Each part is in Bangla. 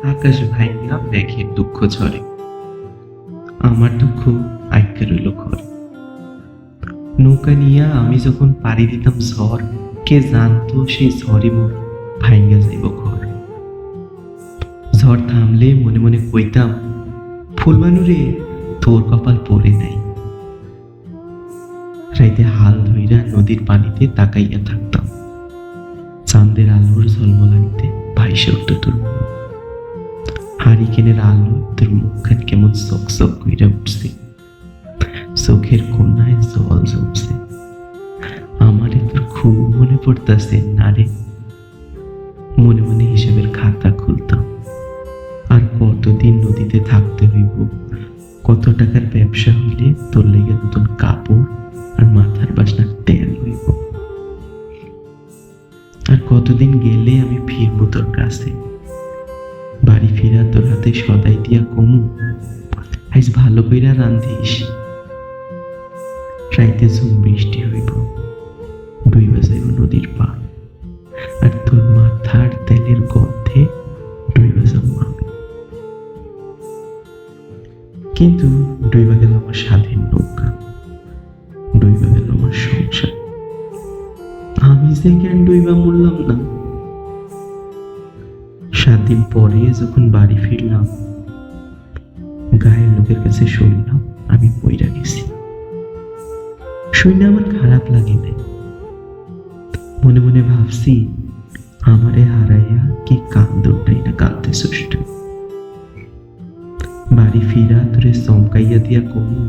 আকাশ ভাইঙ্গা মেঘের দুঃখ ঝরে, আমার দুঃখ আইকা রইল ঘরে। নৌকা নিয়া আমি যখন পাড়ি দিতাম ঝড়, কে জানতো সেই ঝড়ে মোর ভাইঙ্গা যাইব ঘর। ঝড় থামলে মনে মনে কইতাম, ফুলবানুরে তোর কপাল পড়ে নাই। রাইতে হাল ধইরা নদীর পানিতে তাকাইয়া থাকতাম, চাঁদের আলোর ঝলমলানিতে ভাইসে উঠত তোর মুখ। হারিকেনের আলো তোর মুখখান কেমন চকচক কইরা উঠছে, চোখের কোনায় জল জমছে। আমারে তোর খুব মনে পড়তাছে না রে। মনে মনে হিসাবের খাতা খুলতাম, আর কতদিন নদীতে থাকতে হইব, কত টাকার ব্যবসা হইলে তোর লেগে নতুন কাপড় আর মাথার বাসনার তেল হইব, আর কতদিন গেলে আমি ফিরবো তোর কাছে। বাড়ি ফিরা তোর হাতে সদাই দিয়া কমু, আজ ভালো কইরা রান্ধিস। রাইতে ঝুম বৃষ্টি হইব, দুই বাজাইব নদীর পা, আর তোর মাথার তেলের গন্ধে ডুইবা যাবো আমি। কিন্তু ডুইবা গেল আমার স্বাধীন নৌকা, ডুইবা গেল আমার সংসার। আমি যে কেন ডুইবা মরলাম না। 7 দিন পরে যখন বাড়ি ফিরলাম, গায়ের লোকের কাছে শুনলাম আমি মইরা গেছি। শুনে আমার খারাপ লাগে নাই, মনে মনে ভাবছি আমারে হারাইয়া কি কান্দটাই না কাঁদতে সুষ্ঠ। বাড়ি ফিরা তোরে চমকাইয়া দিয়া কমু,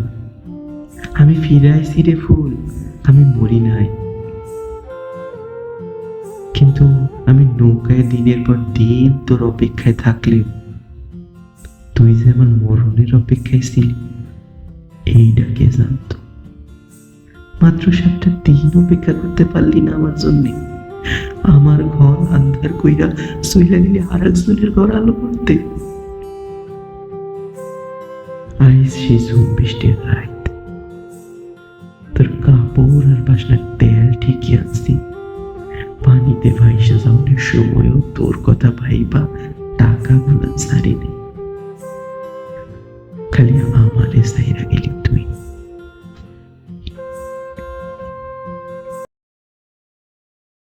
আমি ফিরাইছি রে ফুল, আমি মরি নাই। কিন্তু আমি নৌকায় দিনের পর দিন তোর অপেক্ষায় থাকলেও তুই যে আমার মরণের অপেক্ষায় ছিলি এইটা কে জানতো। মাত্র 7টা দিন অপেক্ষা করতে পারলি না আমার জন্যে। আমার ঘর আন্ধার কইরা সইলা নিলে আর একজনের ঘর আলো করতে। আইস সেই ঝুম বৃষ্টির রাত, তোর কাপড় আর বাসনার তেল ঠিকই আনছি। পানিতে ভাইসা যাওয়ার সময়ও তোর কথা ভাইবা টাকা গুলা ছাড়ি নেই। খালি